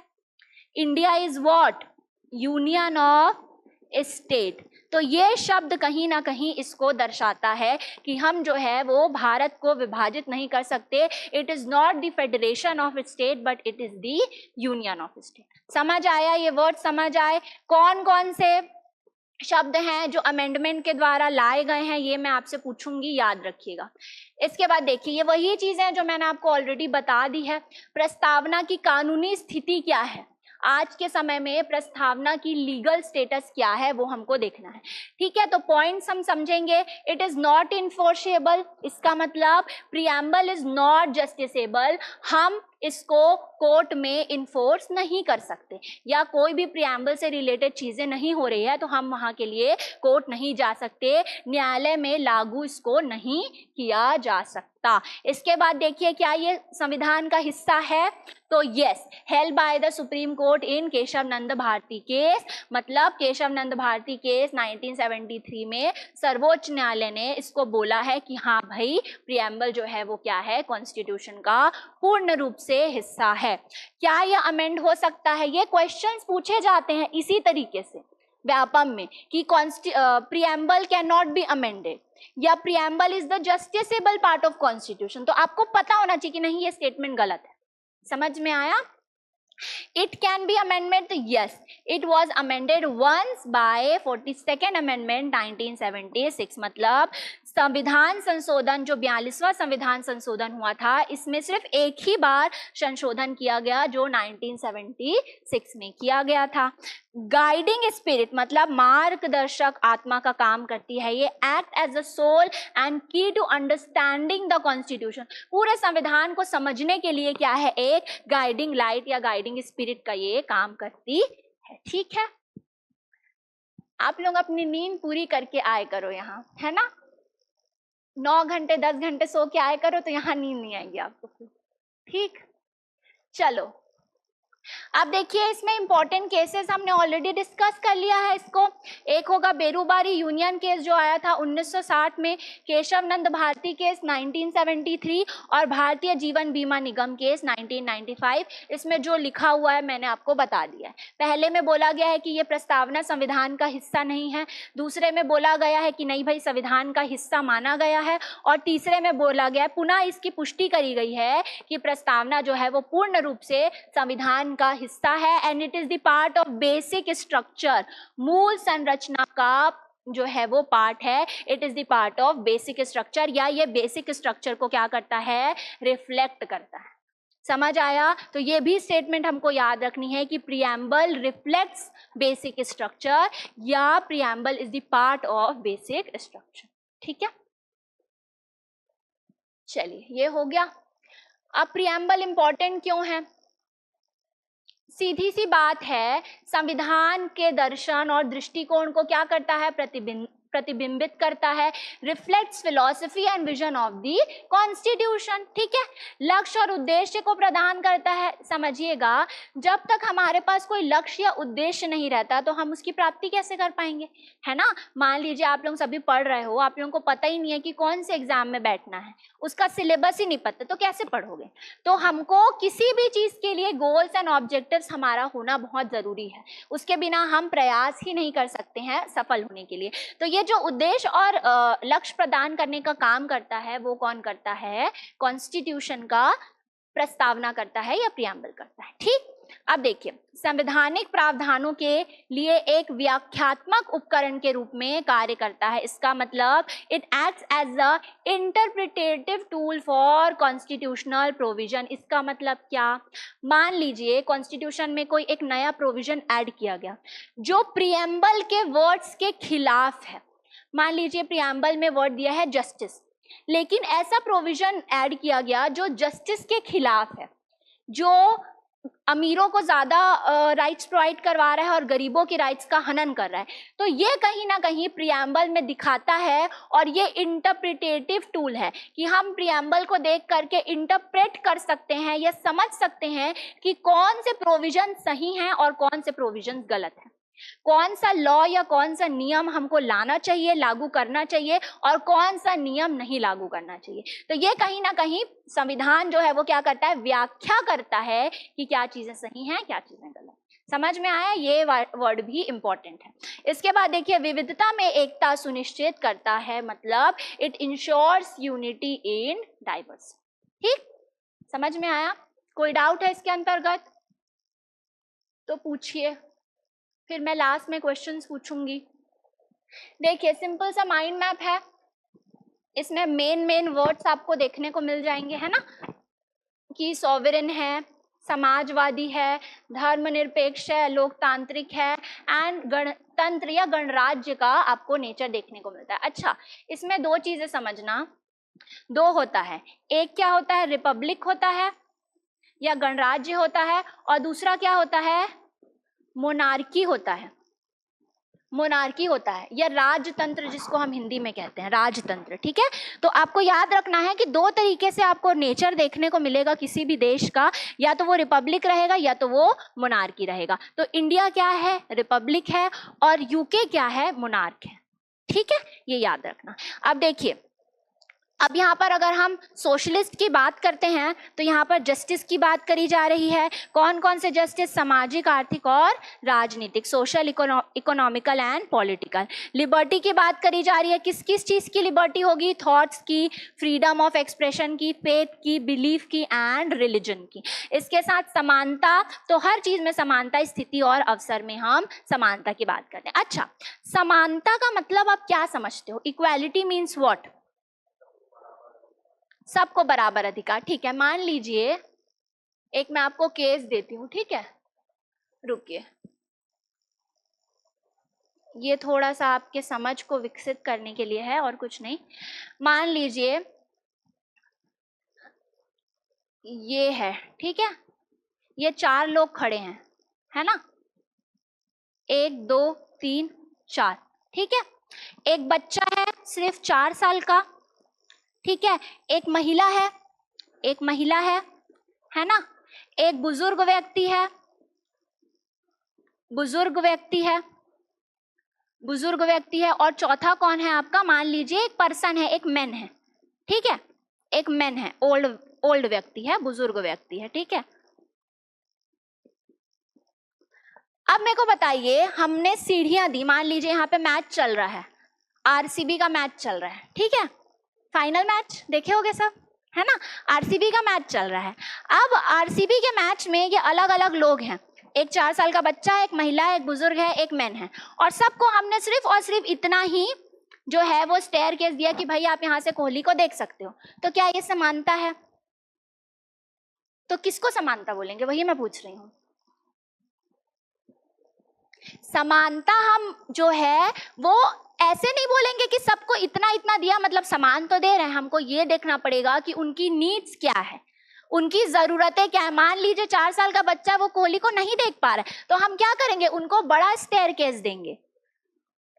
[SPEAKER 1] India is what, union of state, तो ये शब्द कहीं ना कहीं इसको दर्शाता है कि हम जो है वो भारत को विभाजित नहीं कर सकते। It is not the federation of state but it is the union of state. समझ आया? ये वर्ड समझ आए? कौन कौन से शब्द हैं जो अमेंडमेंट के द्वारा लाए गए हैं, ये मैं आपसे पूछूंगी, याद रखिएगा। इसके बाद देखिए, ये वही चीजें जो मैंने आपको ऑलरेडी बता दी है। प्रस्तावना की कानूनी स्थिति क्या है, आज के समय में प्रस्तावना की लीगल स्टेटस क्या है, वो हमको देखना है। ठीक है, तो पॉइंट्स हम समझेंगे। इट इज नॉट इन्फोर्सेबल, इसका मतलब प्रीएम्बल इज नॉट जस्टिसेबल, हम इसको कोर्ट में इन्फोर्स नहीं कर सकते, या कोई भी प्रीएम्बल से रिलेटेड चीजें नहीं हो रही है तो हम वहां के लिए कोर्ट नहीं जा सकते, न्यायालय में लागू इसको नहीं किया जा सकता। इसके बाद देखिए, क्या ये संविधान का हिस्सा है? तो yes, held by the Supreme Court in Keshav Nand Bharati case, मतलब केशव नंद भारती केस 1973 में सर्वोच्च न्यायालय ने इसको बोला है कि हाँ भाई, प्रीएम्बल जो है वो क्या है, कॉन्स्टिट्यूशन का पूर्ण रूप से हिस्सा है। क्या यह अमेंड हो सकता है? ये क्वेश्चंस पूछे जाते हैं इसी तरीके से व्यापम में कि preamble can not be amended या preamble is the justiciable part of constitution. तो आपको पता होना चाहिए कि नहीं, ये स्टेटमेंट गलत है। समझ में आया? It can be amendment, yes, it was amended once by 42nd amendment 1976, मतलब संविधान संशोधन जो 42वां संविधान संशोधन हुआ था, इसमें सिर्फ एक ही बार संशोधन किया गया जो 1976 में किया गया था। गाइडिंग स्पिरिट मतलब मार्गदर्शक आत्मा का काम करती है ये, act as a soul and key to understanding the constitution, पूरे संविधान को समझने के लिए क्या है, एक गाइडिंग लाइट या गाइडिंग स्पिरिट का ये काम करती है। ठीक है, आप लोग अपनी नींद पूरी करके आए करो यहाँ, है ना? 9 घंटे 10 घंटे सो के आए करो तो यहाँ नींद नहीं आएगी आपको। ठीक, चलो अब देखिए, इसमें इंपॉर्टेंट केसेस हमने ऑलरेडी डिस्कस कर लिया है इसको। एक होगा बेरूबारी यूनियन केस जो आया था 1960 में, केशव नंद भारती केस 1973 और भारतीय जीवन बीमा निगम केस 1995। इसमें जो लिखा हुआ है मैंने आपको बता दिया है। पहले में बोला गया है कि ये प्रस्तावना संविधान का हिस्सा नहीं है, दूसरे में बोला गया है कि नहीं भाई संविधान का हिस्सा माना गया है, और तीसरे में बोला गया पुनः इसकी पुष्टि करी गई है कि प्रस्तावना जो है वो पूर्ण रूप से संविधान का हिस्सा है and it is the part of basic structure, मूल संरचना का जो है वो पार्ट है, it is the part of basic structure, या ये बेसिक स्ट्रक्चर को क्या करता है, रिफ्लेक्ट करता है। समझ आया? तो ये भी स्टेटमेंट हमको याद रखनी है कि प्रीएम्बल रिफ्लेक्ट्स बेसिक स्ट्रक्चर या preamble is the part of basic structure. ठीक है, चलिए ये हो गया। अब प्रीएम्बल इंपॉर्टेंट क्यों है? सीधी सी बात है, संविधान के दर्शन और दृष्टिकोण को क्या करता है, प्रतिबिंबित करता है, reflects philosophy and vision of the constitution. ठीक है, लक्ष्य और उद्देश्य को प्रदान करता है। समझिएगा, जब तक हमारे पास कोई लक्ष्य या उद्देश्य नहीं रहता तो हम उसकी प्राप्ति कैसे कर पाएंगे, है ना। मान लीजिए आप लोग सभी पढ़ रहे हो, आप लोगों को पता ही नहीं है कि कौन से एग्जाम में बैठना है, उसका सिलेबस ही नहीं पता, तो कैसे पढ़ोगे। तो हमको किसी भी चीज के लिए गोल्स एंड ऑब्जेक्टिव्स हमारा होना बहुत जरूरी है, उसके बिना हम प्रयास ही नहीं कर सकते हैं सफल होने के लिए। तो ये जो उद्देश्य और लक्ष्य प्रदान करने का काम करता है वो कौन करता है, कॉन्स्टिट्यूशन का प्रस्तावना करता है या प्रीएम्बल करता है। ठीक, अब देखिए, संवैधानिक प्रावधानों के लिए एक व्याख्यात्मक उपकरण के रूप में कार्य करता है। इसका मतलब it acts as a interpretative tool for constitutional provision. इसका मतलब क्या, मान लीजिए कॉन्स्टिट्यूशन में कोई एक नया प्रोविजन ऐड किया गया जो प्रीएम्बल के वर्ड्स के खिलाफ है। मान लीजिए प्रीएम्बल में वर्ड दिया है जस्टिस, लेकिन ऐसा प्रोविजन ऐड किया गया जो जस्टिस के खिलाफ है, जो अमीरों को ज्यादा राइट्स प्रोवाइड करवा रहा है और गरीबों के राइट्स का हनन कर रहा है। तो ये कहीं ना कहीं प्रीएम्बल में दिखाता है, और ये इंटरप्रिटेटिव टूल है कि हम प्रीएम्बल को देख करके इंटरप्रेट कर सकते हैं या समझ सकते हैं कि कौन से प्रोविजन सही हैं और कौन से प्रोविजन गलत हैं, कौन सा लॉ या कौन सा नियम हमको लाना चाहिए, लागू करना चाहिए, और कौन सा नियम नहीं लागू करना चाहिए। तो ये कहीं ना कहीं संविधान जो है वो क्या करता है, व्याख्या करता है कि क्या चीजें सही हैं, क्या चीजें गलत। समझ में आया? ये वर्ड भी इंपॉर्टेंट है। इसके बाद देखिए, विविधता में एकता सुनिश्चित करता है, मतलब it ensures unity in diversity. ठीक, समझ में आया? कोई डाउट है इसके अंतर्गत तो पूछिए, फिर मैं लास्ट में क्वेश्चंस पूछूंगी। देखिए, सिंपल सा माइंड मैप है, इसमें मेन वर्ड्स आपको देखने को मिल जाएंगे, है ना, कि सॉवरेन है, समाजवादी है, धर्मनिरपेक्ष है, लोकतांत्रिक है, एंड गणतंत्र या गणराज्य का आपको नेचर देखने को मिलता है। अच्छा, इसमें दो चीजें समझना, दो होता है, एक क्या होता है, रिपब्लिक होता है या गणराज्य होता है, और दूसरा क्या होता है, मोनार्की होता है। मोनार्की होता है या राजतंत्र, जिसको हम हिंदी में कहते हैं राजतंत्र। ठीक है, तो आपको याद रखना है कि दो तरीके से आपको नेचर देखने को मिलेगा किसी भी देश का, या तो वो रिपब्लिक रहेगा या तो वो मोनार्की रहेगा। तो इंडिया क्या है, रिपब्लिक है, और यूके क्या है, मोनार्क है। ठीक है, ये याद रखना। अब देखिए, अब यहाँ पर अगर हम सोशलिस्ट की बात करते हैं तो यहाँ पर जस्टिस की बात करी जा रही है। कौन कौन से जस्टिस, सामाजिक, आर्थिक और राजनीतिक, social, economical and political. Liberty की बात करी जा रही है, किस किस चीज़ की लिबर्टी होगी, थॉट्स की, फ्रीडम ऑफ एक्सप्रेशन की, फेथ की, बिलीफ की एंड रिलीजन की। इसके साथ समानता, तो हर चीज़ में समानता, स्थिति और अवसर में हम समानता की बात करते हैं। अच्छा, समानता का मतलब आप क्या समझते हो, इक्वालिटी मीन्स व्हाट, सबको बराबर अधिकार। ठीक है, मान लीजिए एक मैं आपको केस देती हूँ, ठीक है, रुकिए, ये थोड़ा सा आपके समझ को विकसित करने के लिए है और कुछ नहीं। मान लीजिए ये है, ठीक है, ये 4 लोग खड़े हैं, है ना, 1 2 3 4, ठीक है। एक बच्चा है सिर्फ 4 साल का, ठीक है, एक महिला है, है ना, एक बुजुर्ग व्यक्ति है, और चौथा कौन है आपका, मान लीजिए एक पर्सन है, एक मैन है, ठीक है, एक मैन है, ओल्ड व्यक्ति है, बुजुर्ग व्यक्ति है, ठीक है। अब मेरे को बताइए, हमने सीढ़ियां दी, मान लीजिए यहाँ पे मैच चल रहा है, आरसीबी का मैच चल रहा है, ठीक है, फाइनल मैच देखे होगे सब, है ना, आरसीबी का मैच चल रहा है। अब आरसीबी के मैच में ये अलग अलग लोग हैं, एक 4 साल का बच्चा है, एक महिला है, एक बुजुर्ग है, एक मैन है, और सबको हमने सिर्फ और सिर्फ इतना ही जो है वो स्टेयरकेस दिया कि भाई आप यहाँ से कोहली को देख सकते हो। तो क्या ये समानता है? तो किसको समानता बोलेंगे, वही मैं पूछ रही हूँ। समानता हम जो है वो ऐसे नहीं बोलेंगे कि सबको इतना इतना दिया मतलब समान तो दे रहे हैं। हमको ये देखना पड़ेगा कि उनकी नीड्स क्या है, उनकी जरूरतें क्या है। मान लीजिए 4 साल का बच्चा वो कोहली को नहीं देख पा रहा है, तो हम क्या करेंगे, उनको बड़ा स्टेयरकेस देंगे,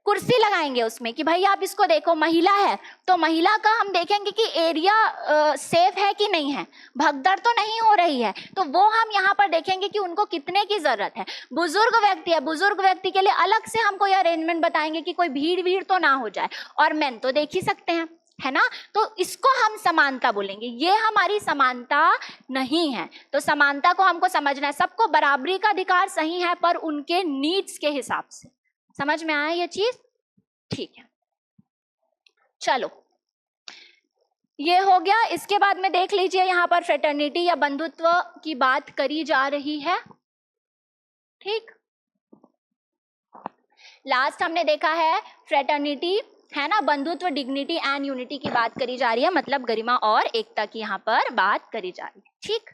[SPEAKER 1] कुर्सी लगाएंगे उसमें कि भाई आप इसको देखो। महिला है तो महिला का हम देखेंगे कि एरिया सेफ है कि नहीं है, भगदड़ तो नहीं हो रही है, तो वो हम यहाँ पर देखेंगे कि उनको कितने की जरूरत है। बुजुर्ग व्यक्ति है, बुजुर्ग व्यक्ति के लिए अलग से हम कोई अरेंजमेंट बताएंगे कि कोई भीड़ तो ना हो जाए, और मैन तो देख ही सकते हैं, है ना। तो इसको हम समानता बोलेंगे, ये हमारी समानता नहीं है। तो समानता को हमको समझना है, सबको बराबरी का अधिकार सही है पर उनके नीड्स के हिसाब से। समझ में आया ये चीज? ठीक है, चलो ये हो गया। इसके बाद में देख लीजिए यहाँ पर फ्रेटर्निटी या बंधुत्व की बात करी जा रही है। ठीक, लास्ट हमने देखा है फ्रेटर्निटी, है ना, बंधुत्व, डिग्निटी एंड यूनिटी की बात करी जा रही है, मतलब गरिमा और एकता की यहाँ पर बात करी जा रही है। ठीक,